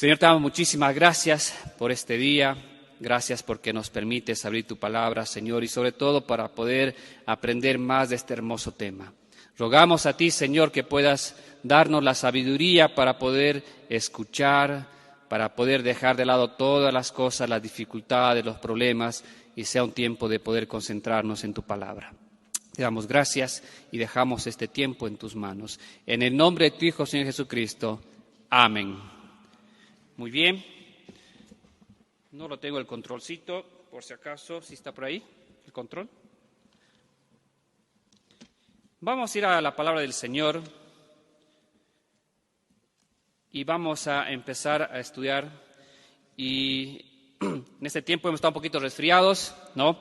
Señor, te damos muchísimas gracias por este día. Gracias porque nos permites abrir tu palabra, Señor, y sobre todo para poder aprender más de este hermoso tema. Rogamos a ti, Señor, que puedas darnos la sabiduría para poder escuchar, para poder dejar de lado todas las cosas, las dificultades, los problemas, y sea un tiempo de poder concentrarnos en tu palabra. Te damos gracias y dejamos este tiempo en tus manos. En el nombre de tu Hijo, Señor Jesucristo. Amén. Muy bien. No lo tengo el controlcito, por si acaso, ¿sí está por ahí el control? Vamos a ir a la palabra del Señor y vamos a empezar a estudiar. Y en este tiempo hemos estado un poquito resfriados, ¿no?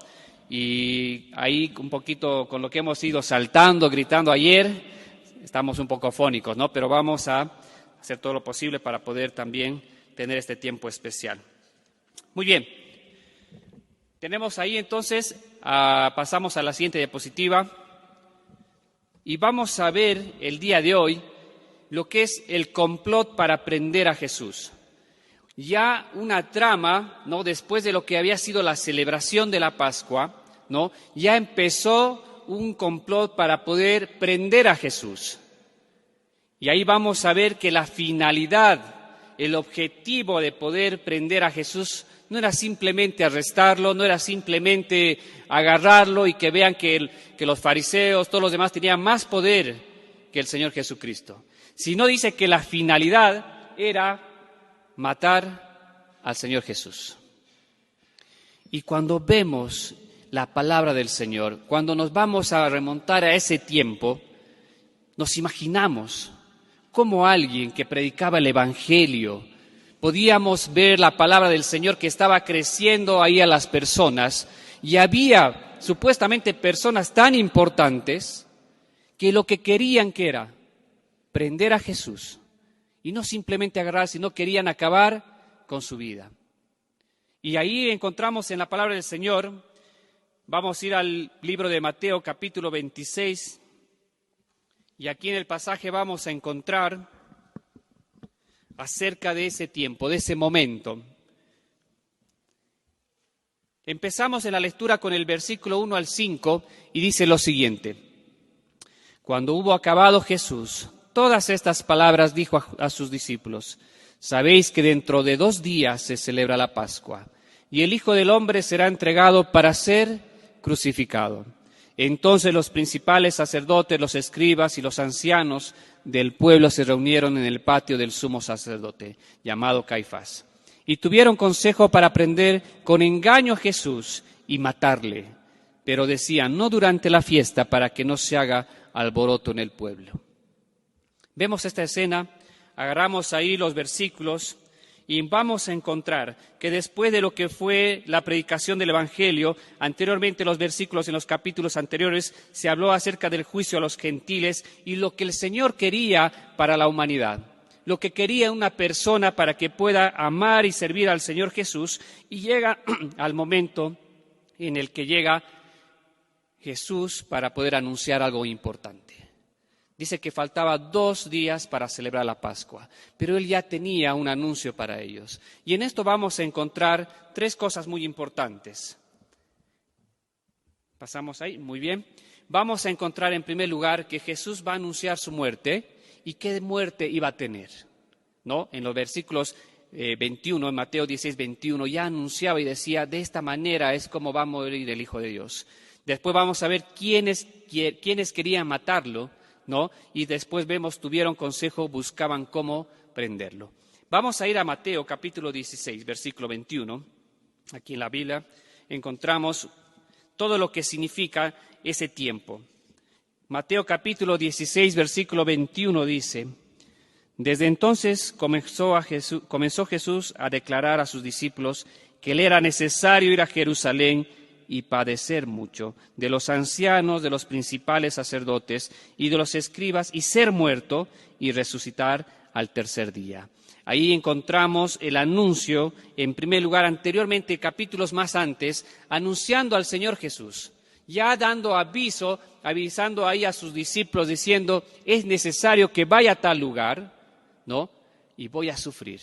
Y ahí un poquito con lo que hemos ido saltando, gritando ayer, estamos un poco afónicos, ¿no? Pero vamos a hacer todo lo posible para poder también tener este tiempo especial. Muy bien. Tenemos ahí entonces, pasamos a la siguiente diapositiva y vamos a ver el día de hoy lo que es el complot para prender a Jesús. Ya una trama, ¿no? Después de lo que había sido la celebración de la Pascua, ¿no? Ya empezó un complot para poder prender a Jesús. Y ahí vamos a ver que la finalidad, el objetivo de poder prender a Jesús no era simplemente arrestarlo, no era simplemente agarrarlo y que vean que los fariseos, todos los demás tenían más poder que el Señor Jesucristo, sino dice que la finalidad era matar al Señor Jesús. Y cuando vemos la palabra del Señor, cuando nos vamos a remontar a ese tiempo, nos imaginamos cómo alguien que predicaba el Evangelio, podíamos ver la palabra del Señor que estaba creciendo ahí a las personas, y había supuestamente personas tan importantes que lo que querían que era prender a Jesús, y no simplemente agarrar, sino querían acabar con su vida. Y ahí encontramos en la palabra del Señor, vamos a ir al libro de Mateo capítulo 26, y aquí en el pasaje vamos a encontrar acerca de ese tiempo, de ese momento. Empezamos en la lectura con el versículo 1 al 5 y dice lo siguiente: Cuando hubo acabado Jesús todas estas palabras, dijo a sus discípulos: Sabéis que dentro de 2 días se celebra la Pascua, y el Hijo del Hombre será entregado para ser crucificado. Entonces los principales sacerdotes, los escribas y los ancianos del pueblo se reunieron en el patio del sumo sacerdote, llamado Caifás, y tuvieron consejo para prender con engaño a Jesús y matarle. Pero decían: no durante la fiesta, para que no se haga alboroto en el pueblo. Vemos esta escena, agarramos ahí los versículos y vamos a encontrar que después de lo que fue la predicación del Evangelio, anteriormente los versículos en los capítulos anteriores se habló acerca del juicio a los gentiles y lo que el Señor quería para la humanidad, lo que quería una persona para que pueda amar y servir al Señor Jesús, y llega al momento en el que llega Jesús para poder anunciar algo importante. Dice que faltaba 2 días para celebrar la Pascua, pero él ya tenía un anuncio para ellos. Y en esto vamos a encontrar 3 cosas muy importantes. Pasamos ahí, muy bien. Vamos a encontrar en primer lugar que Jesús va a anunciar su muerte y qué muerte iba a tener, ¿no? En los versículos 21, en Mateo 16, 21, ya anunciaba y decía: de esta manera es como va a morir el Hijo de Dios. Después vamos a ver quiénes querían matarlo, ¿no? Y después vemos, tuvieron consejo, buscaban cómo prenderlo. Vamos a ir a Mateo capítulo 16, versículo 21. Aquí en la Biblia encontramos todo lo que significa ese tiempo. Mateo capítulo 16, versículo 21 dice: Desde entonces comenzó Jesús a declarar a sus discípulos que le era necesario ir a Jerusalén y padecer mucho de los ancianos, de los principales sacerdotes y de los escribas, y ser muerto y resucitar al tercer día. Ahí encontramos el anuncio, en primer lugar, anteriormente, capítulos más antes, anunciando al Señor Jesús, ya dando avisando ahí a sus discípulos, diciendo: es necesario que vaya a tal lugar, ¿no? Y voy a sufrir.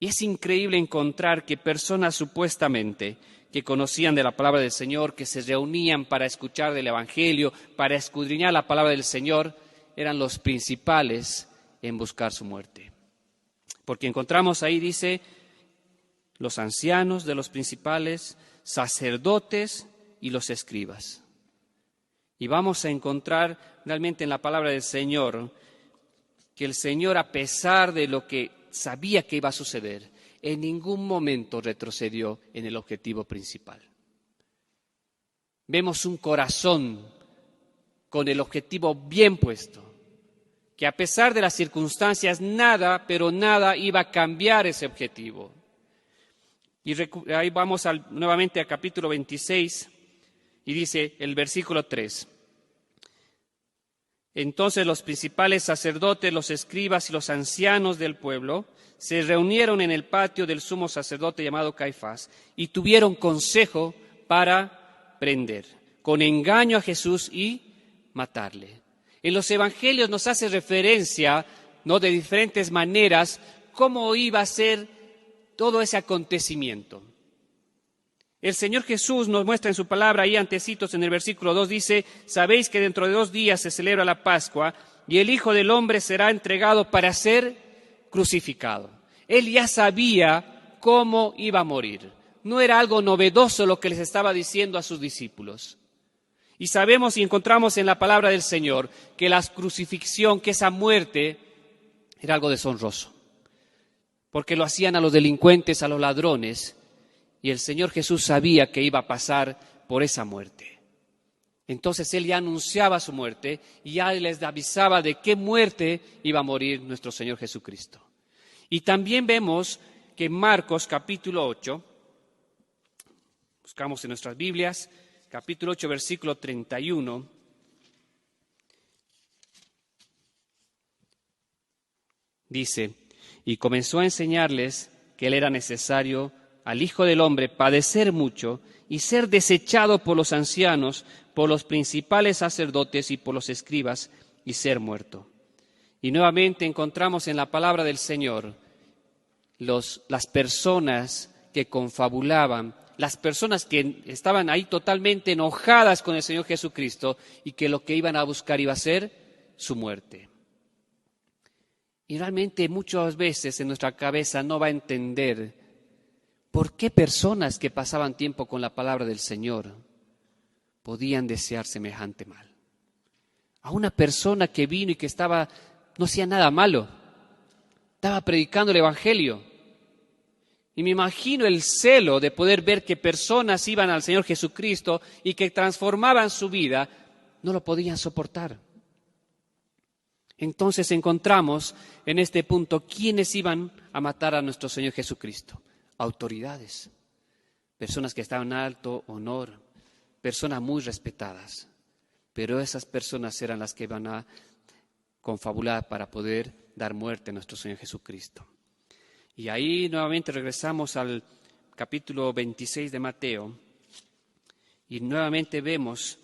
Y es increíble encontrar que personas supuestamente que conocían de la palabra del Señor, que se reunían para escuchar del Evangelio, para escudriñar la palabra del Señor, eran los principales en buscar su muerte. Porque encontramos ahí, dice, los ancianos de los principales, sacerdotes y los escribas. Y vamos a encontrar realmente en la palabra del Señor que el Señor, a pesar de lo que sabía que iba a suceder, en ningún momento retrocedió en el objetivo principal. Vemos un corazón con el objetivo bien puesto, que a pesar de las circunstancias, nada, pero nada iba a cambiar ese objetivo. Y ahí vamos nuevamente al capítulo 26 y dice el versículo 3. Entonces los principales sacerdotes, los escribas y los ancianos del pueblo se reunieron en el patio del sumo sacerdote llamado Caifás y tuvieron consejo para prender con engaño a Jesús y matarle. En los evangelios nos hace referencia, ¿no?, de diferentes maneras cómo iba a ser todo ese acontecimiento. El Señor Jesús nos muestra en su palabra, ahí antecitos en el versículo 2, dice: sabéis que dentro de 2 días se celebra la Pascua y el Hijo del Hombre será entregado para ser crucificado. Él ya sabía cómo iba a morir. No era algo novedoso lo que les estaba diciendo a sus discípulos. Y sabemos y encontramos en la palabra del Señor que la crucifixión, que esa muerte, era algo deshonroso. Porque lo hacían a los delincuentes, a los ladrones, y el Señor Jesús sabía que iba a pasar por esa muerte. Entonces Él ya anunciaba su muerte y ya les avisaba de qué muerte iba a morir nuestro Señor Jesucristo. Y también vemos que en Marcos capítulo 8, buscamos en nuestras Biblias, capítulo 8, versículo 31, dice: y comenzó a enseñarles que le era necesario al Hijo del Hombre padecer mucho y ser desechado por los ancianos, por los principales sacerdotes y por los escribas, y ser muerto. Y nuevamente encontramos en la palabra del Señor las personas que confabulaban, las personas que estaban ahí totalmente enojadas con el Señor Jesucristo y que lo que iban a buscar iba a ser su muerte. Y realmente muchas veces en nuestra cabeza no va a entender por qué personas que pasaban tiempo con la palabra del Señor podían desear semejante mal. A una persona que vino y que no hacía nada malo, estaba predicando el Evangelio. Y me imagino el celo de poder ver que personas iban al Señor Jesucristo y que transformaban su vida, no lo podían soportar. Entonces encontramos en este punto quiénes iban a matar a nuestro Señor Jesucristo. Autoridades, personas que estaban en alto honor, personas muy respetadas. Pero esas personas eran las que iban a confabular para poder dar muerte a nuestro Señor Jesucristo. Y ahí nuevamente regresamos al capítulo 26 de Mateo y nuevamente vemos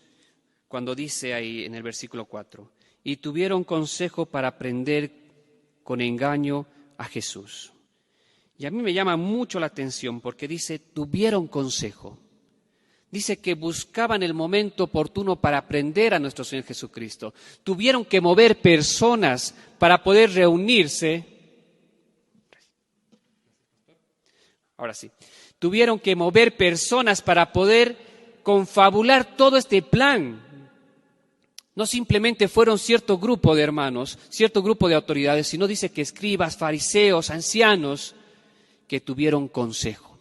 cuando dice ahí en el versículo 4: y tuvieron consejo para prender con engaño a Jesús. Y a mí me llama mucho la atención porque dice, tuvieron consejo. Dice que buscaban el momento oportuno para prender a nuestro Señor Jesucristo. Tuvieron que mover personas para poder reunirse. Ahora sí. Tuvieron que mover personas para poder confabular todo este plan. No simplemente fueron cierto grupo de hermanos, cierto grupo de autoridades, sino dice que escribas, fariseos, ancianos, que tuvieron consejo.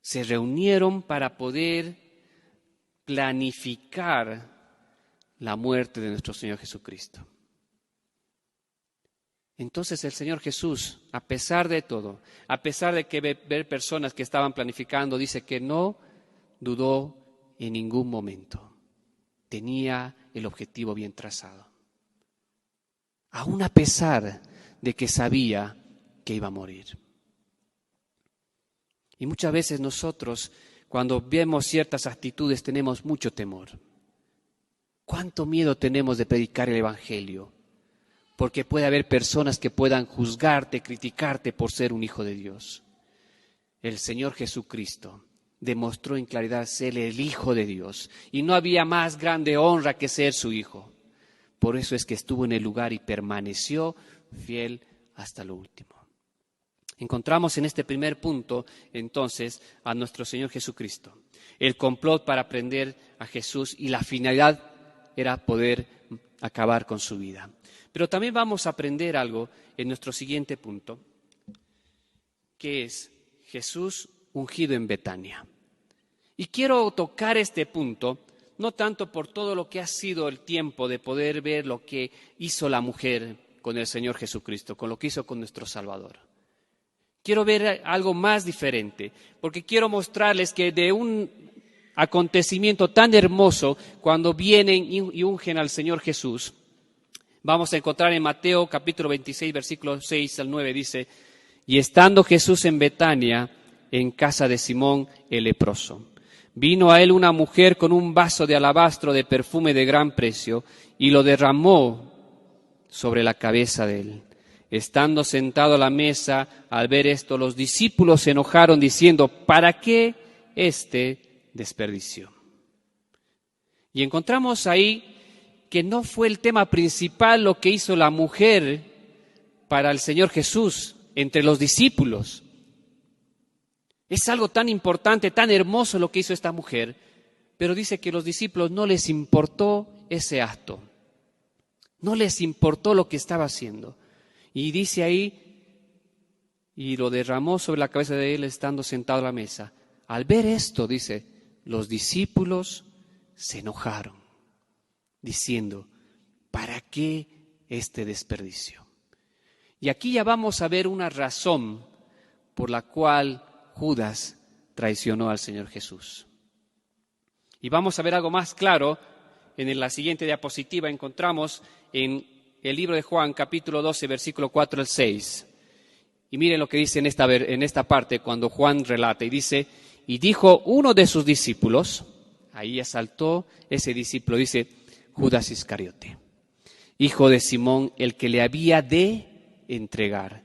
Se reunieron para poder planificar la muerte de nuestro Señor Jesucristo. Entonces el Señor Jesús, a pesar de todo, a pesar de que ver personas que estaban planificando, dice que no dudó en ningún momento. Tenía el objetivo bien trazado. Aún a pesar de que sabía que iba a morir. Y muchas veces nosotros, cuando vemos ciertas actitudes, tenemos mucho temor. ¿Cuánto miedo tenemos de predicar el Evangelio? porque puede haber personas que puedan juzgarte, criticarte por ser un hijo de Dios. El Señor Jesucristo demostró en claridad ser el Hijo de Dios y no había más grande honra que ser su Hijo. Por eso es que estuvo en el lugar y permaneció fiel hasta lo último. Encontramos en este primer punto, entonces, a nuestro Señor Jesucristo. El complot para prender a Jesús y la finalidad era poder acabar con su vida. Pero también vamos a aprender algo en nuestro siguiente punto, que es Jesús ungido en Betania. Y quiero tocar este punto, no tanto por todo lo que ha sido el tiempo de poder ver lo que hizo la mujer con el Señor Jesucristo, con lo que hizo con nuestro Salvador. Quiero ver algo más diferente, porque quiero mostrarles que de un acontecimiento tan hermoso, cuando vienen y ungen al Señor Jesús, vamos a encontrar en Mateo capítulo 26, versículos 6 al 9, dice: y estando Jesús en Betania, en casa de Simón el leproso, vino a él una mujer con un vaso de alabastro de perfume de gran precio, y lo derramó sobre la cabeza de él. Estando sentado a la mesa, al ver esto, los discípulos se enojaron diciendo: ¿para qué este desperdicio? Y encontramos ahí que no fue el tema principal lo que hizo la mujer para el Señor Jesús entre los discípulos. Es algo tan importante, tan hermoso lo que hizo esta mujer, pero dice que a los discípulos no les importó ese acto, no les importó lo que estaba haciendo. Y dice ahí, y lo derramó sobre la cabeza de él estando sentado a la mesa. Al ver esto, dice, los discípulos se enojaron, diciendo: ¿para qué este desperdicio? Y aquí ya vamos a ver una razón por la cual Judas traicionó al Señor Jesús. Y vamos a ver algo más claro en la siguiente diapositiva. Encontramos en el libro de Juan, capítulo 12, versículo 4 al 6. Y miren lo que dice en esta parte cuando Juan relata. Y dice: y dijo uno de sus discípulos, ahí asaltó ese discípulo, dice Judas Iscariote, hijo de Simón, el que le había de entregar.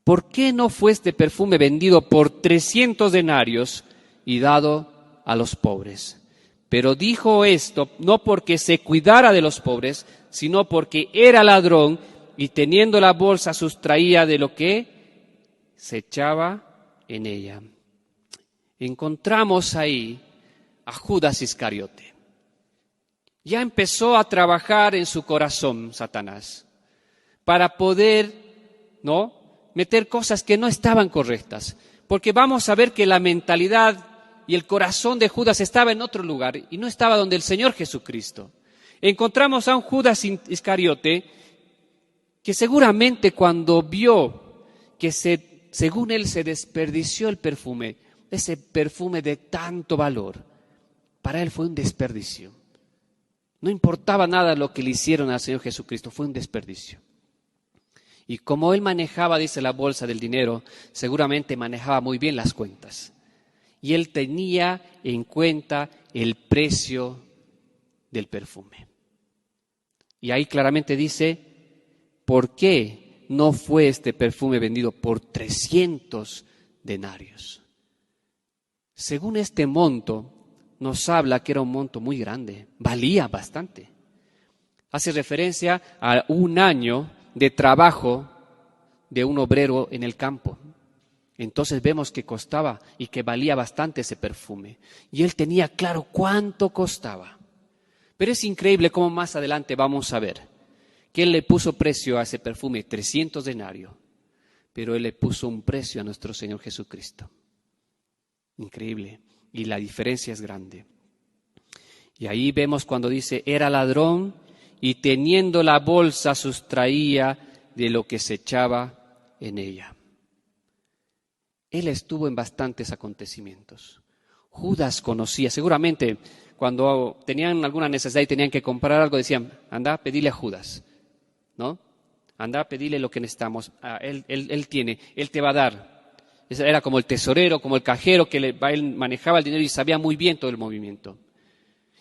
¿Por qué no fue este perfume vendido por 300 denarios y dado a los pobres? Pero dijo esto no porque se cuidara de los pobres, sino porque era ladrón y teniendo la bolsa sustraía de lo que se echaba en ella. Encontramos ahí a Judas Iscariote. Ya empezó a trabajar en su corazón Satanás para poder, meter cosas que no estaban correctas. Porque vamos a ver que la mentalidad y el corazón de Judas estaba en otro lugar y no estaba donde el Señor Jesucristo. Encontramos a un Judas Iscariote que seguramente cuando vio que según él se desperdició el perfume, ese perfume de tanto valor, para él fue un desperdicio. No importaba nada lo que le hicieron al Señor Jesucristo, fue un desperdicio. Y como él manejaba, dice, la bolsa del dinero, seguramente manejaba muy bien las cuentas. Y él tenía en cuenta el precio del perfume. Y ahí claramente dice: ¿por qué no fue este perfume vendido por 300 denarios? Según este monto, nos habla que era un monto muy grande, valía bastante. Hace referencia a un año de trabajo de un obrero en el campo. Entonces vemos que costaba y que valía bastante ese perfume. Y él tenía claro cuánto costaba. Pero es increíble cómo más adelante vamos a ver que él le puso precio a ese perfume, 300 denarios. Pero él le puso un precio a nuestro Señor Jesucristo. Increíble. Y la diferencia es grande. Y ahí vemos cuando dice: era ladrón y teniendo la bolsa sustraía de lo que se echaba en ella. Él estuvo en bastantes acontecimientos. Judas conocía, seguramente cuando tenían alguna necesidad y tenían que comprar algo, decían: anda, pedile a Judas, ¿no? Anda, pedile lo que necesitamos. Él tiene, él te va a dar. Era como el tesorero, como el cajero, él manejaba el dinero y sabía muy bien todo el movimiento.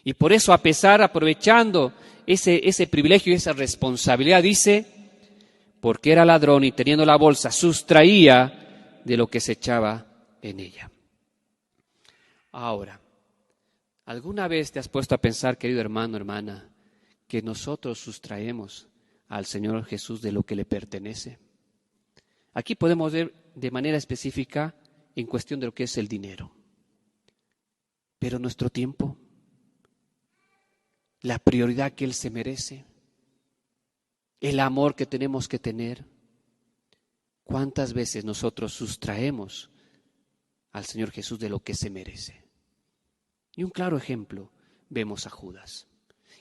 Y por eso, aprovechando ese privilegio y esa responsabilidad, dice, porque era ladrón y teniendo la bolsa, sustraía de lo que se echaba en ella. Ahora, ¿alguna vez te has puesto a pensar, querido hermano, hermana, que nosotros sustraemos al Señor Jesús de lo que le pertenece? Aquí podemos ver de manera específica en cuestión de lo que es el dinero. Pero nuestro tiempo, la prioridad que Él se merece, el amor que tenemos que tener, ¿cuántas veces nosotros sustraemos al Señor Jesús de lo que se merece? Y un claro ejemplo vemos a Judas,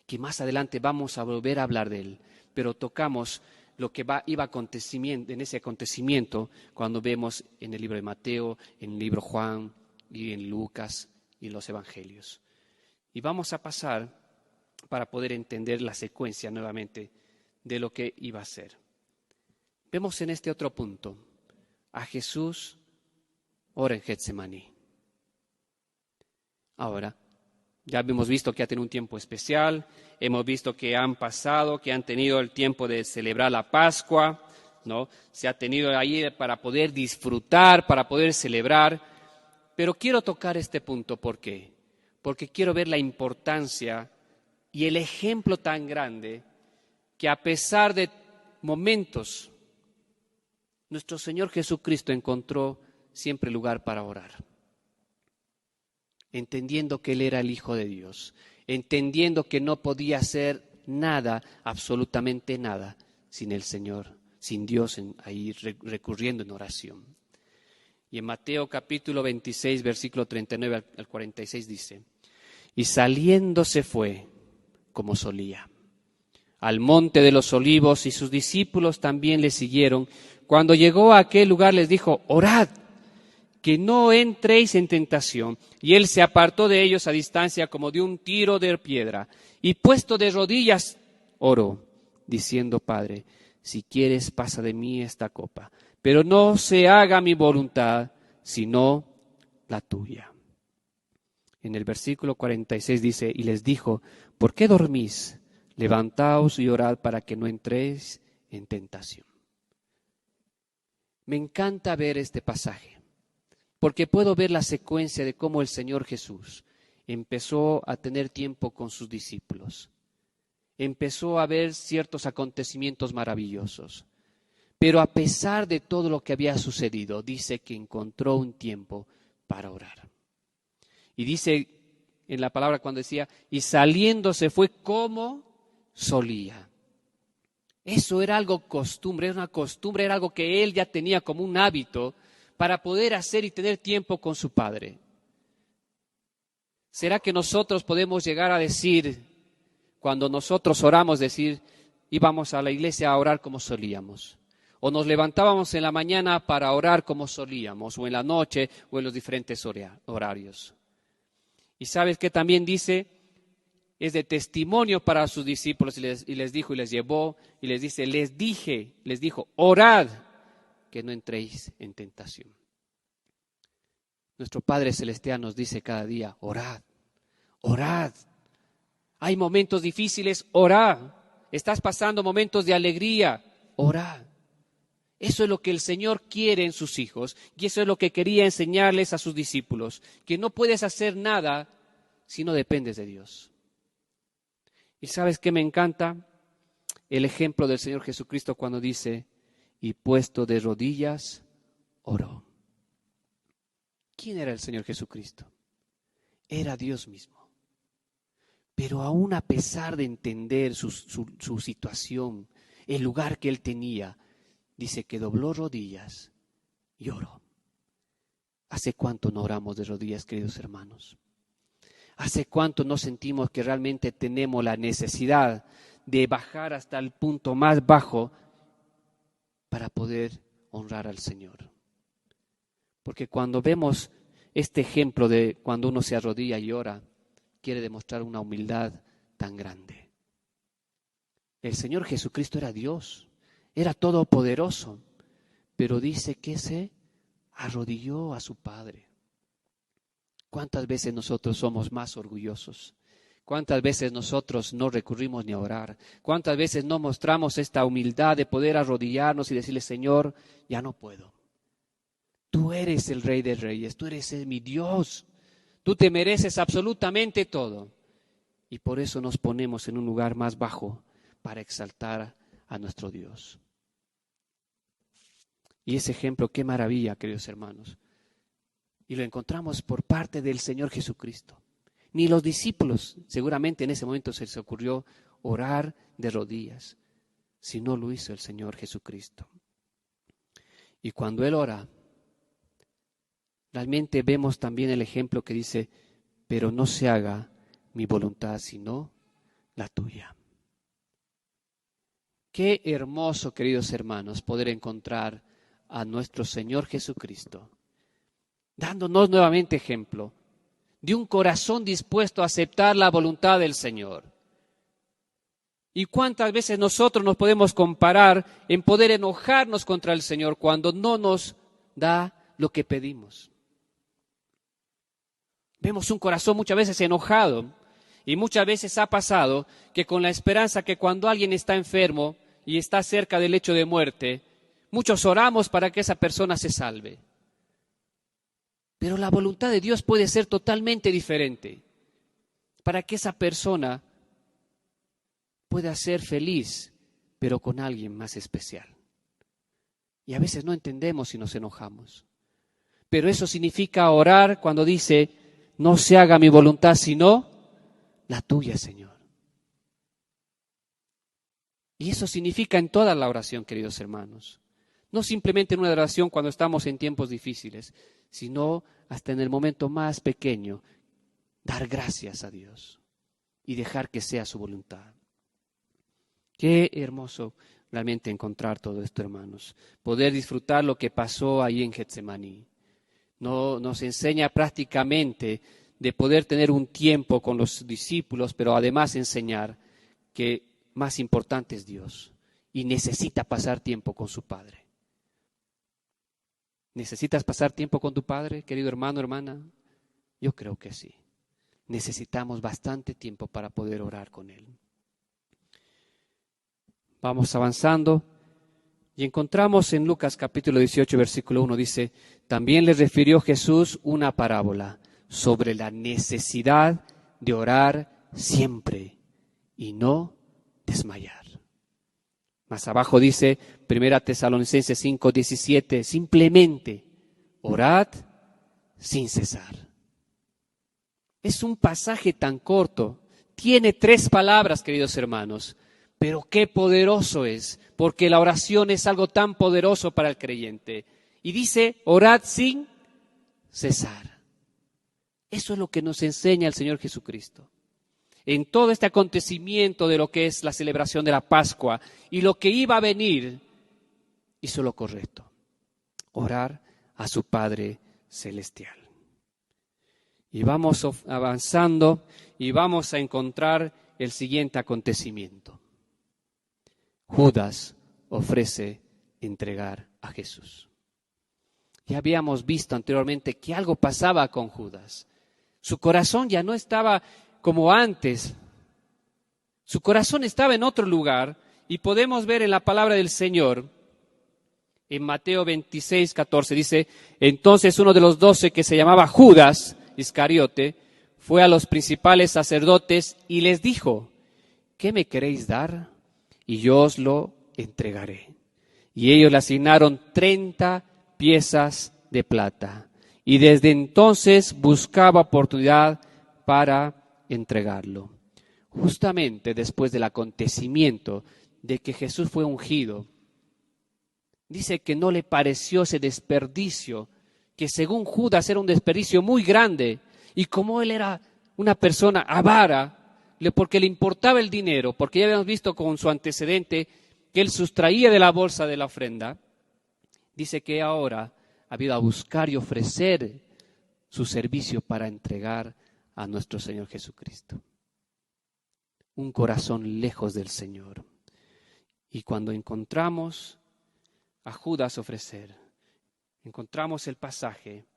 que más adelante vamos a volver a hablar de él, pero tocamos lo que iba en ese acontecimiento cuando vemos en el libro de Mateo, en el libro de Juan y en Lucas y en los evangelios. Y vamos a pasar para poder entender la secuencia nuevamente de lo que iba a ser. Vemos en este otro punto a Jesús ora en Getsemaní. Ahora, ya hemos visto que ha tenido un tiempo especial, hemos visto que han tenido el tiempo de celebrar la Pascua, ¿no? Se ha tenido ahí para poder disfrutar, para poder celebrar, pero quiero tocar este punto, ¿por qué? Porque quiero ver la importancia y el ejemplo tan grande que a pesar de momentos, nuestro Señor Jesucristo encontró siempre lugar para orar. Entendiendo que Él era el Hijo de Dios, entendiendo que no podía hacer nada, absolutamente nada, sin el Señor, sin Dios ahí recurriendo en oración. Y en Mateo capítulo 26, versículo 39 al 46 dice, y saliendo se fue, como solía, al monte de los olivos, y sus discípulos también le siguieron. Cuando llegó a aquel lugar les dijo, orad, que no entréis en tentación. Y él se apartó de ellos a distancia como de un tiro de piedra, y puesto de rodillas, oró, diciendo, Padre, si quieres, pasa de mí esta copa, pero no se haga mi voluntad, sino la tuya. En el versículo 46 dice, y les dijo, ¿por qué dormís? Levantaos y orad para que no entréis en tentación. Me encanta ver este pasaje, porque puedo ver la secuencia de cómo el Señor Jesús empezó a tener tiempo con sus discípulos. Empezó a ver ciertos acontecimientos maravillosos. Pero a pesar de todo lo que había sucedido, dice que encontró un tiempo para orar. Y dice en la palabra cuando decía, y saliendo se fue como solía. Eso era algo costumbre, era una costumbre, era algo que él ya tenía como un hábito para poder hacer y tener tiempo con su Padre. ¿Será que nosotros podemos llegar a decir, cuando nosotros oramos, decir, íbamos a la iglesia a orar como solíamos? O nos levantábamos en la mañana para orar como solíamos, o en la noche, o en los diferentes horarios. Y sabes que también dice, es de testimonio para sus discípulos, y les dijo, y les llevó, y les dice, les dijo, orad, que no entréis en tentación. Nuestro Padre Celestial nos dice cada día, orad, orad. Hay momentos difíciles, orad. Estás pasando momentos de alegría, orad. Eso es lo que el Señor quiere en sus hijos, y eso es lo que quería enseñarles a sus discípulos, que no puedes hacer nada si no dependes de Dios. ¿Y sabes qué me encanta? El ejemplo del Señor Jesucristo cuando dice, y puesto de rodillas, oró. ¿Quién era el Señor Jesucristo? Era Dios mismo. Pero aún a pesar de entender su situación, el lugar que él tenía, dice que dobló rodillas y oró. ¿Hace cuánto no oramos de rodillas, queridos hermanos? ¿Hace cuánto no sentimos que realmente tenemos la necesidad de bajar hasta el punto más bajo para poder honrar al Señor? Porque cuando vemos este ejemplo de cuando uno se arrodilla y ora, quiere demostrar una humildad tan grande. El Señor Jesucristo era Dios, era todopoderoso, pero dice que se arrodilló a su Padre. ¿Cuántas veces nosotros somos más orgullosos? ¿Cuántas veces nosotros no recurrimos ni a orar? ¿Cuántas veces no mostramos esta humildad de poder arrodillarnos y decirle, Señor, ya no puedo? Tú eres el Rey de Reyes, tú eres mi Dios. Tú te mereces absolutamente todo. Y por eso nos ponemos en un lugar más bajo para exaltar a nuestro Dios. Y ese ejemplo, qué maravilla, queridos hermanos. Y lo encontramos por parte del Señor Jesucristo. Ni los discípulos, seguramente en ese momento se les ocurrió orar de rodillas, sino lo hizo el Señor Jesucristo. Y cuando Él ora, realmente vemos también el ejemplo que dice, pero no se haga mi voluntad, sino la tuya. Qué hermoso, queridos hermanos, poder encontrar a nuestro Señor Jesucristo, dándonos nuevamente ejemplo de un corazón dispuesto a aceptar la voluntad del Señor. ¿Y cuántas veces nosotros nos podemos comparar en poder enojarnos contra el Señor cuando no nos da lo que pedimos? Vemos un corazón muchas veces enojado y muchas veces ha pasado que con la esperanza que cuando alguien está enfermo y está cerca del lecho de muerte, muchos oramos para que esa persona se salve. Pero la voluntad de Dios puede ser totalmente diferente, para que esa persona pueda ser feliz, pero con alguien más especial. Y a veces no entendemos y nos enojamos. Pero eso significa orar cuando dice, no se haga mi voluntad, sino la tuya, Señor. Y eso significa en toda la oración, queridos hermanos. No simplemente en una oración cuando estamos en tiempos difíciles, sino hasta en el momento más pequeño, dar gracias a Dios y dejar que sea su voluntad. Qué hermoso realmente encontrar todo esto, hermanos. Poder disfrutar lo que pasó ahí en Getsemaní. Nos enseña prácticamente de poder tener un tiempo con los discípulos, pero además enseñar que más importante es Dios y necesita pasar tiempo con su Padre. ¿Necesitas pasar tiempo con tu Padre, querido hermano, hermana? Yo creo que sí. Necesitamos bastante tiempo para poder orar con Él. Vamos avanzando y encontramos en Lucas capítulo 18, versículo 1, dice, también les refirió Jesús una parábola sobre la necesidad de orar siempre y no desmayar. Más abajo dice, 1 Tesalonicenses 5, 17, simplemente orad sin cesar. Es un pasaje tan corto, tiene 3 palabras, queridos hermanos, pero qué poderoso es, porque la oración es algo tan poderoso para el creyente. Y dice, orad sin cesar. Eso es lo que nos enseña el Señor Jesucristo. En todo este acontecimiento de lo que es la celebración de la Pascua y lo que iba a venir, hizo lo correcto, orar a su Padre Celestial. Y vamos avanzando y vamos a encontrar el siguiente acontecimiento. Judas ofrece entregar a Jesús. Ya habíamos visto anteriormente que algo pasaba con Judas. Su corazón ya no estaba como antes. Su corazón estaba en otro lugar y podemos ver en la palabra del Señor, en Mateo 26, 14, dice, entonces uno de los 12 que se llamaba Judas Iscariote fue a los principales sacerdotes y les dijo, ¿qué me queréis dar? Y yo os lo entregaré. Y ellos le asignaron 30 piezas de plata. Y desde entonces buscaba oportunidad para entregarlo. Justamente después del acontecimiento de que Jesús fue ungido, dice que no le pareció ese desperdicio, que según Judas era un desperdicio muy grande, y como él era una persona avara, porque le importaba el dinero, porque ya habíamos visto con su antecedente que él sustraía de la bolsa de la ofrenda, dice que ahora ha ido a buscar y ofrecer su servicio para entregar a nuestro Señor Jesucristo. Un corazón lejos del Señor. Y cuando encontramos a Judas ofrecer, encontramos el pasaje,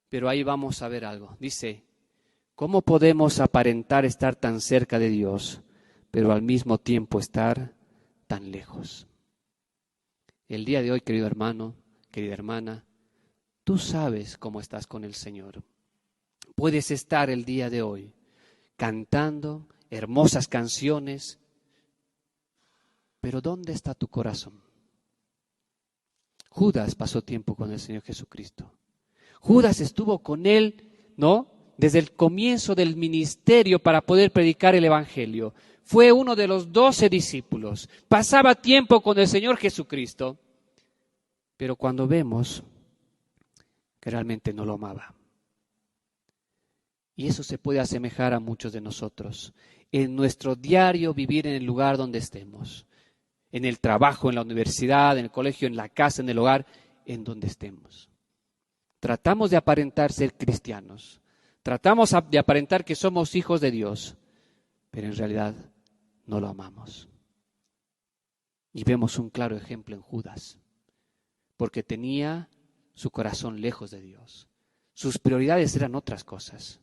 pero ahí vamos a ver algo. Dice, ¿Cómo podemos aparentar estar tan cerca de Dios, pero al mismo tiempo estar tan lejos? El día de hoy, querido hermano, querida hermana, tú sabes cómo estás con el Señor. Puedes estar el día de hoy cantando hermosas canciones, pero ¿dónde está tu corazón? Judas pasó tiempo con el Señor Jesucristo. Judas estuvo con Él, ¿no?, desde el comienzo del ministerio para poder predicar el Evangelio. Fue uno de los 12 discípulos. Pasaba tiempo con el Señor Jesucristo. Pero cuando vemos que realmente no lo amaba. Y eso se puede asemejar a muchos de nosotros. En nuestro diario vivir en el lugar donde estemos. En el trabajo, en la universidad, en el colegio, en la casa, en el hogar, en donde estemos. Tratamos de aparentar ser cristianos. Tratamos de aparentar que somos hijos de Dios, pero en realidad no lo amamos. Y vemos un claro ejemplo en Judas, porque tenía su corazón lejos de Dios. Sus prioridades eran otras cosas.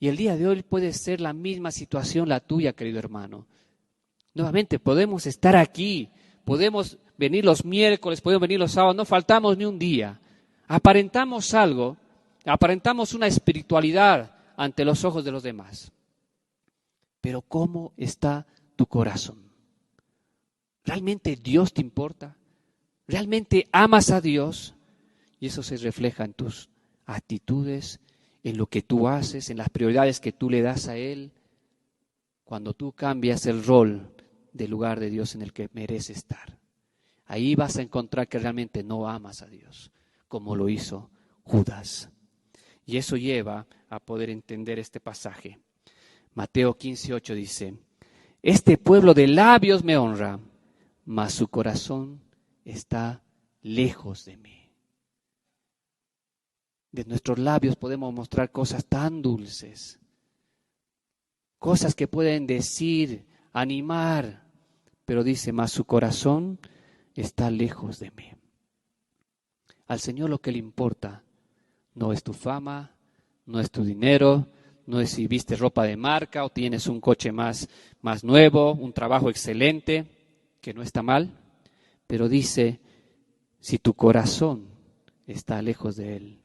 Y el día de hoy puede ser la misma situación la tuya, querido hermano. Nuevamente, podemos estar aquí, podemos venir los miércoles, podemos venir los sábados, no faltamos ni un día. Aparentamos algo, aparentamos una espiritualidad ante los ojos de los demás. Pero ¿cómo está tu corazón? ¿Realmente Dios te importa? ¿Realmente amas a Dios? Y eso se refleja en tus actitudes, en lo que tú haces, en las prioridades que tú le das a Él. Cuando tú cambias el rol del lugar de Dios en el que mereces estar. Ahí vas a encontrar que realmente no amas a Dios, como lo hizo Judas. Y eso lleva a poder entender este pasaje. Mateo 15:8 dice: este pueblo de labios me honra, mas su corazón está lejos de mí. De nuestros labios podemos mostrar cosas tan dulces, cosas que pueden decir, animar, pero dice, mas su corazón está lejos de mí. Al Señor lo que le importa no es tu fama, no es tu dinero, no es si vistes ropa de marca o tienes un coche más nuevo, un trabajo excelente, que no está mal, pero dice, si tu corazón está lejos de Él,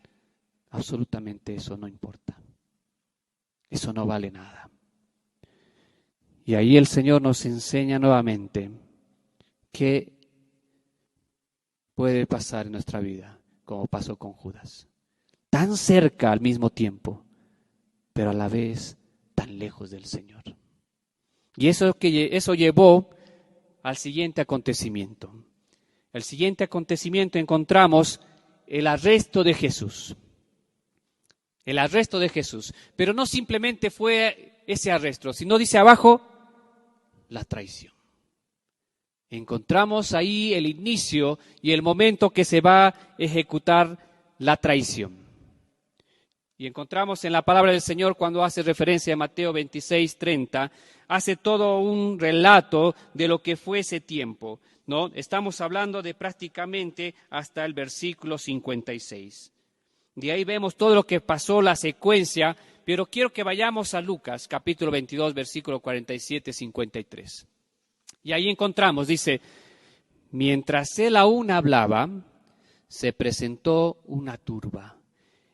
absolutamente eso no importa. Eso no vale nada. Y ahí el Señor nos enseña nuevamente qué puede pasar en nuestra vida, como pasó con Judas. Tan cerca al mismo tiempo, pero a la vez tan lejos del Señor. Y eso llevó al siguiente acontecimiento. El siguiente acontecimiento encontramos el arresto de Jesús. El arresto de Jesús. Pero no simplemente fue ese arresto, sino dice abajo, la traición. Encontramos ahí el inicio y el momento que se va a ejecutar la traición. Y encontramos en la palabra del Señor cuando hace referencia a Mateo 26:30, hace todo un relato de lo que fue ese tiempo, ¿no? Estamos hablando de prácticamente hasta el versículo 56. De ahí vemos todo lo que pasó, la secuencia, pero quiero que vayamos a Lucas, capítulo 22, versículo 47-53. Y ahí encontramos, dice, mientras él aún hablaba, se presentó una turba.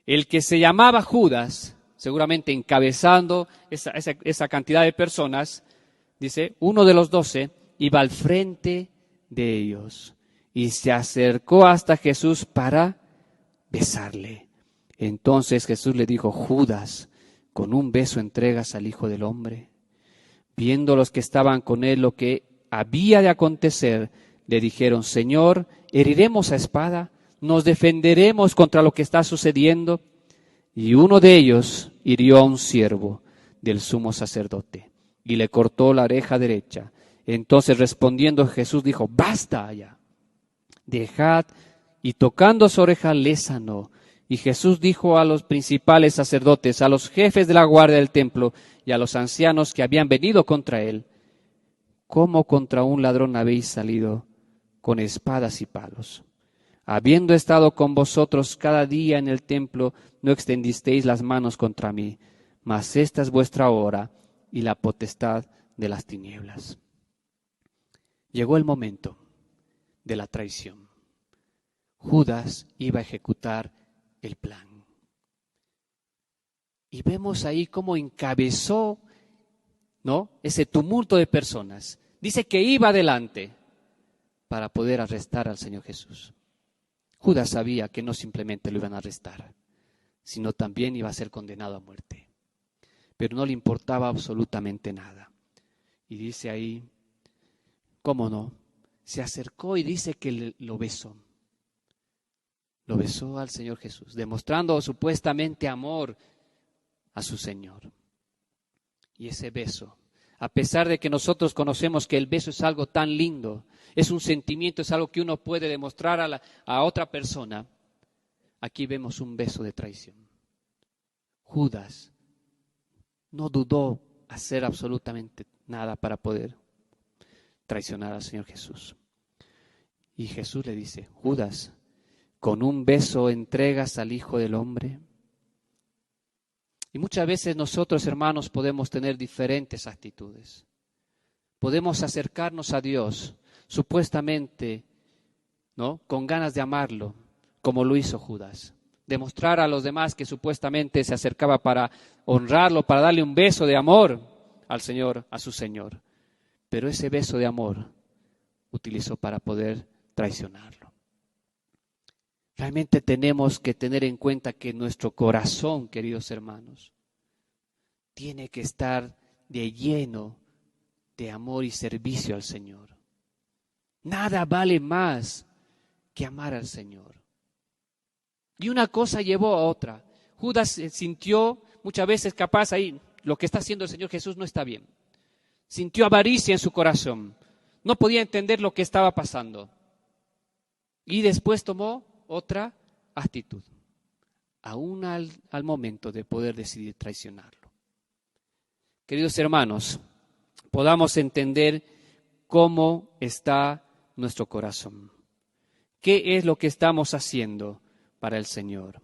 El que se llamaba Judas, seguramente encabezando esa cantidad de personas, dice, uno de los 12 iba al frente de ellos y se acercó hasta Jesús para besarle. Entonces Jesús le dijo, Judas, ¿con un beso entregas al Hijo del Hombre? Viendo los que estaban con él lo que había de acontecer, le dijeron, Señor, ¿heriremos a espada? ¿Nos defenderemos contra lo que está sucediendo? Y uno de ellos hirió a un siervo del sumo sacerdote y le cortó la oreja derecha. Entonces respondiendo Jesús dijo, basta ya, dejad, y tocando su oreja le sanó. Y Jesús dijo a los principales sacerdotes, a los jefes de la guardia del templo y a los ancianos que habían venido contra él, ¿cómo contra un ladrón habéis salido con espadas y palos? Habiendo estado con vosotros cada día en el templo, no extendisteis las manos contra mí, mas esta es vuestra hora y la potestad de las tinieblas. Llegó el momento de la traición. Judas iba a ejecutar el plan. Y vemos ahí cómo encabezó, ¿no?, ese tumulto de personas. Dice que iba adelante para poder arrestar al Señor Jesús. Judas sabía que no simplemente lo iban a arrestar, sino también iba a ser condenado a muerte. Pero no le importaba absolutamente nada. Y dice ahí, ¿cómo no? Se acercó y dice que lo besó. Lo besó al Señor Jesús, demostrando supuestamente amor a su Señor. Y ese beso, a pesar de que nosotros conocemos que el beso es algo tan lindo, es un sentimiento, es algo que uno puede demostrar a otra persona, aquí vemos un beso de traición. Judas no dudó hacer absolutamente nada para poder traicionar al Señor Jesús. Y Jesús le dice, Judas, ¿con un beso entregas al Hijo del Hombre? Y muchas veces nosotros, hermanos, podemos tener diferentes actitudes. Podemos acercarnos a Dios, supuestamente, ¿no?, con ganas de amarlo, como lo hizo Judas. Demostrar a los demás que supuestamente se acercaba para honrarlo, para darle un beso de amor al Señor, a su Señor. Pero ese beso de amor utilizó para poder traicionarlo. Realmente tenemos que tener en cuenta que nuestro corazón, queridos hermanos, tiene que estar de lleno de amor y servicio al Señor. Nada vale más que amar al Señor. Y una cosa llevó a otra. Judas sintió muchas veces capaz ahí, lo que está haciendo el Señor Jesús no está bien. Sintió avaricia en su corazón. No podía entender lo que estaba pasando. Y después tomó otra actitud, aún al momento de poder decidir traicionarlo. Queridos hermanos, podamos entender cómo está nuestro corazón. ¿Qué es lo que estamos haciendo para el Señor?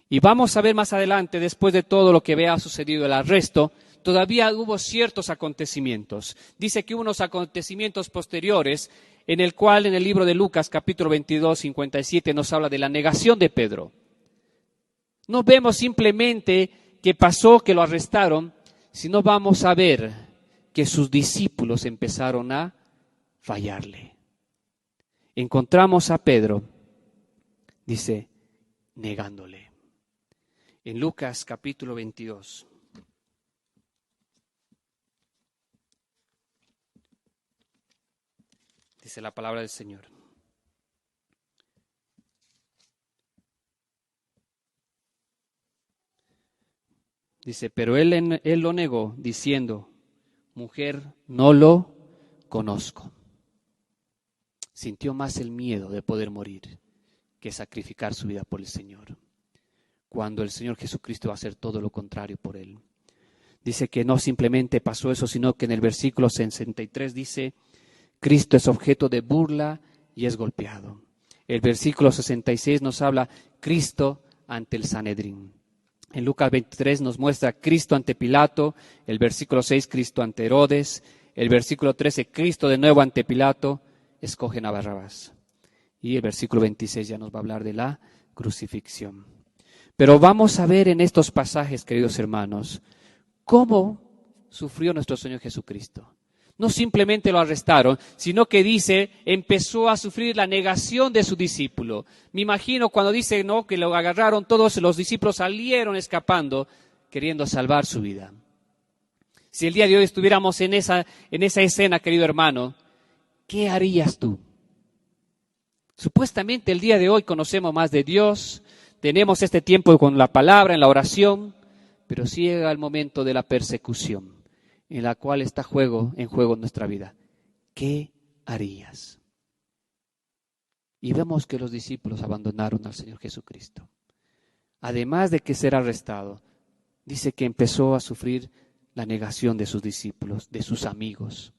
Y vamos a ver más adelante, después de todo lo que había sucedido, el arresto, todavía hubo ciertos acontecimientos. Dice que hubo unos acontecimientos posteriores en el cual en el libro de Lucas, capítulo 22, 57, nos habla de la negación de Pedro. No vemos simplemente que pasó, que lo arrestaron, sino vamos a ver que sus discípulos empezaron a fallarle. Encontramos a Pedro, dice, negándole. En Lucas, capítulo 22. Dice la palabra del Señor. Dice, pero él lo negó, diciendo, mujer, no lo conozco. Sintió más el miedo de poder morir que sacrificar su vida por el Señor, cuando el Señor Jesucristo va a hacer todo lo contrario por él. Dice que no simplemente pasó eso, sino que en el versículo 63 dice, Cristo es objeto de burla y es golpeado. El versículo 66 nos habla Cristo ante el Sanedrín. En Lucas 23 nos muestra Cristo ante Pilato, el versículo 6 Cristo ante Herodes, el versículo 13 Cristo de nuevo ante Pilato, escogen a Barrabás. Y el versículo 26 ya nos va a hablar de la crucifixión. Pero vamos a ver en estos pasajes, queridos hermanos, cómo sufrió nuestro Señor Jesucristo. No simplemente lo arrestaron, sino que dice, empezó a sufrir la negación de su discípulo. Me imagino cuando dice, no, que lo agarraron, todos los discípulos salieron escapando, queriendo salvar su vida. Si el día de hoy estuviéramos en esa escena, querido hermano, ¿qué harías tú? Supuestamente el día de hoy conocemos más de Dios, tenemos este tiempo con la palabra, en la oración, pero sí llega el momento de la persecución, en la cual está en juego nuestra vida. ¿Qué harías? Y vemos que los discípulos abandonaron al Señor Jesucristo. Además de que ser arrestado, dice que empezó a sufrir la negación de sus discípulos, de sus amigos.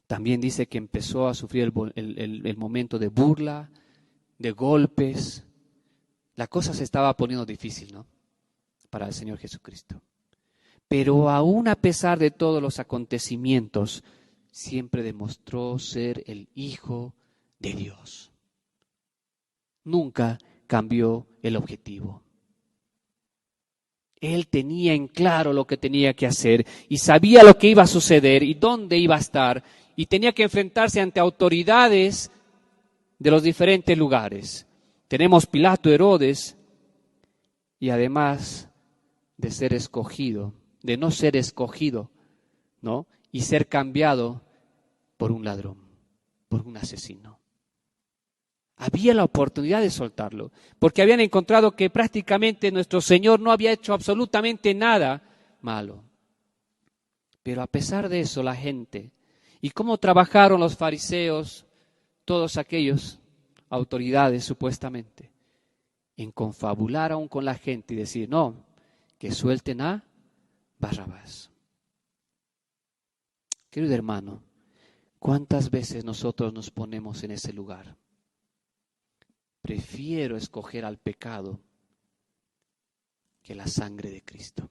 También dice que empezó a sufrir el momento de burla de golpes. La cosa se estaba poniendo difícil, ¿no? Para el Señor Jesucristo. Pero aún a pesar de todos los acontecimientos, siempre demostró ser el Hijo de Dios. Nunca cambió el objetivo. Él tenía en claro lo que tenía que hacer y sabía lo que iba a suceder y dónde iba a estar, y tenía que enfrentarse ante autoridades de los diferentes lugares. Tenemos Pilato, Herodes, y además de ser escogido, de no ser escogido, ¿no? Y ser cambiado por un ladrón, por un asesino. Había la oportunidad de soltarlo, porque habían encontrado que prácticamente nuestro Señor no había hecho absolutamente nada malo. Pero a pesar de eso, la gente, y cómo trabajaron los fariseos, todos aquellos autoridades supuestamente, en confabular aún con la gente y decir, no, que suelten a Barrabás. Querido hermano, ¿cuántas veces nosotros nos ponemos en ese lugar? Prefiero escoger al pecado que la sangre de Cristo.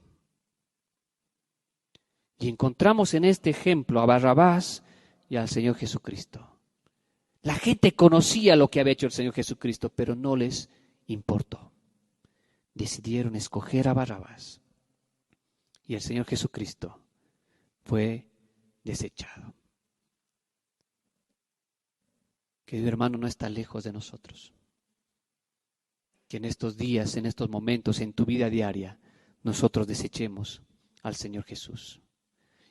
Y encontramos en este ejemplo a Barrabás y al Señor Jesucristo. La gente conocía lo que había hecho el Señor Jesucristo, pero no les importó. Decidieron escoger a Barrabás. Y el Señor Jesucristo fue desechado. Querido hermano, no está lejos de nosotros. Que en estos días, en estos momentos, en tu vida diaria, nosotros desechemos al Señor Jesús.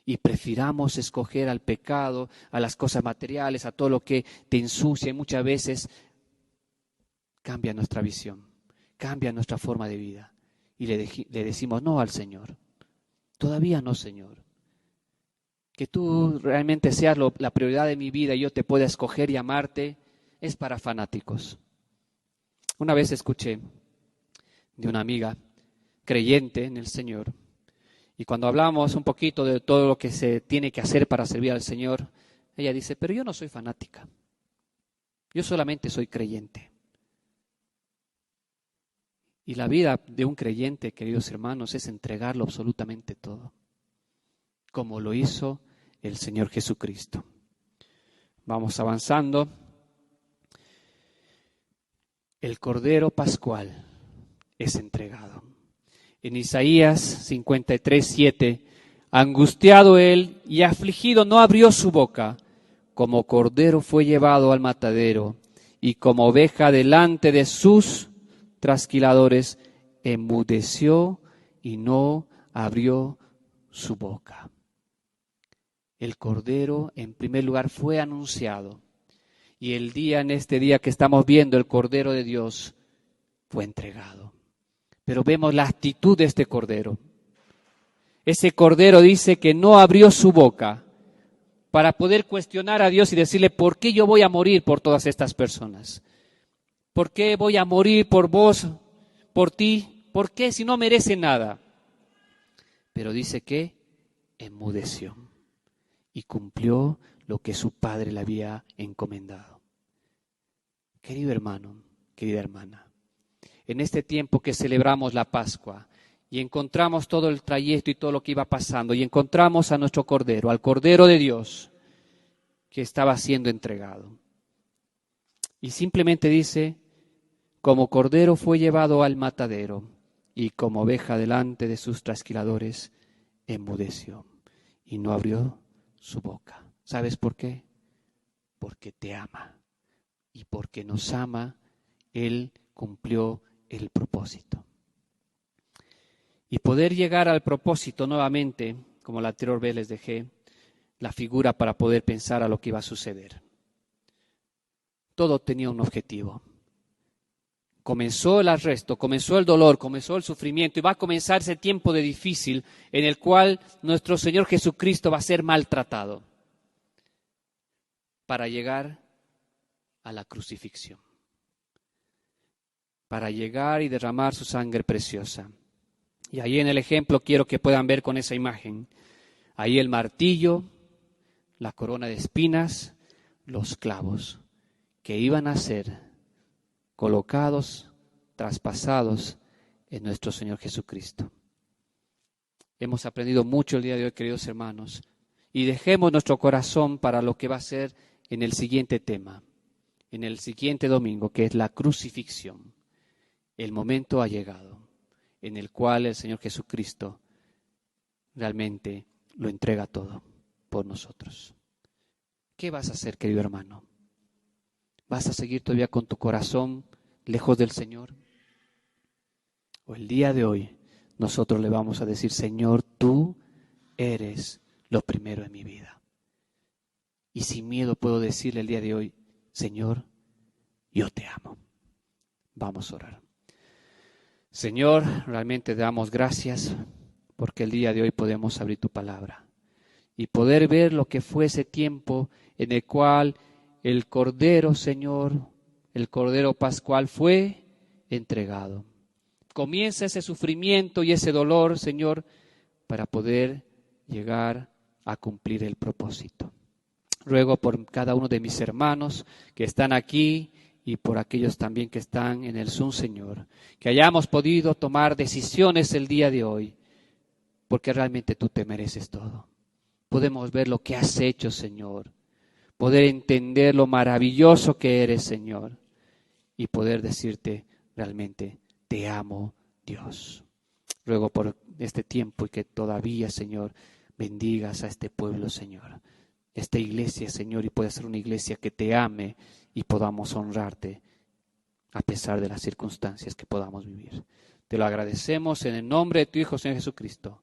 Y prefiramos escoger al pecado, a las cosas materiales, a todo lo que te ensucia y muchas veces cambia nuestra visión, cambia nuestra forma de vida. Y le decimos no al Señor. Todavía no, Señor. Que tú realmente seas la prioridad de mi vida y yo te pueda escoger y amarte, es para fanáticos. Una vez escuché de una amiga creyente en el Señor, y cuando hablamos un poquito de todo lo que se tiene que hacer para servir al Señor, ella dice, pero yo no soy fanática, yo solamente soy creyente. Y la vida de un creyente, queridos hermanos, es entregarlo absolutamente todo, como lo hizo el Señor Jesucristo. Vamos avanzando. El Cordero Pascual es entregado. En Isaías 53:7, angustiado él y afligido no abrió su boca, como cordero fue llevado al matadero, y como oveja delante de sus trasquiladores, enmudeció y no abrió su boca. El Cordero, en primer lugar, fue anunciado. Y en este día que estamos viendo, el Cordero de Dios fue entregado. Pero vemos la actitud de este Cordero. Ese Cordero dice que no abrió su boca para poder cuestionar a Dios y decirle, ¿por qué yo voy a morir por todas estas personas? ¿Por qué voy a morir por vos, por ti? ¿Por qué si no merece nada? Pero dice que enmudeció y cumplió lo que su Padre le había encomendado. Querido hermano, querida hermana, en este tiempo que celebramos la Pascua y encontramos todo el trayecto y todo lo que iba pasando y encontramos a nuestro Cordero, al Cordero de Dios que estaba siendo entregado. Y simplemente dice, como Cordero fue llevado al matadero y como oveja delante de sus trasquiladores, enmudeció y no abrió su boca. ¿Sabes por qué? Porque te ama. Y porque nos ama, Él cumplió el propósito. Y poder llegar al propósito nuevamente, como la anterior vez les dejé, la figura para poder pensar a lo que iba a suceder. Todo tenía un objetivo. Comenzó el arresto, comenzó el dolor, comenzó el sufrimiento y va a comenzar ese tiempo de difícil en el cual nuestro Señor Jesucristo va a ser maltratado para llegar a la crucifixión, para llegar y derramar su sangre preciosa. Y ahí en el ejemplo quiero que puedan ver con esa imagen, ahí el martillo, la corona de espinas, los clavos que iban a ser colocados, traspasados en nuestro Señor Jesucristo. Hemos aprendido mucho el día de hoy, queridos hermanos, y dejemos nuestro corazón para lo que va a ser en el siguiente tema, en el siguiente domingo, que es la crucifixión. El momento ha llegado en el cual el Señor Jesucristo realmente lo entrega todo por nosotros. ¿Qué vas a hacer, querido hermano? ¿Vas a seguir todavía con tu corazón lejos del Señor? ¿O el día de hoy nosotros le vamos a decir, Señor, tú eres lo primero en mi vida? Y sin miedo puedo decirle el día de hoy, Señor, yo te amo. Vamos a orar. Señor, realmente te damos gracias porque el día de hoy podemos abrir tu palabra y poder ver lo que fue ese tiempo en el cual el Cordero, Señor, el Cordero Pascual fue entregado. Comienza ese sufrimiento y ese dolor, Señor, para poder llegar a cumplir el propósito. Ruego por cada uno de mis hermanos que están aquí y por aquellos también que están en el Zoom, Señor, que hayamos podido tomar decisiones el día de hoy, porque realmente tú te mereces todo. Podemos ver lo que has hecho, Señor, poder entender lo maravilloso que eres, Señor, y poder decirte realmente, te amo, Dios. Ruego por este tiempo y que todavía, Señor, bendigas a este pueblo, Señor. Esta iglesia, Señor, y pueda ser una iglesia que te ame y podamos honrarte a pesar de las circunstancias que podamos vivir. Te lo agradecemos en el nombre de tu Hijo, Señor Jesucristo.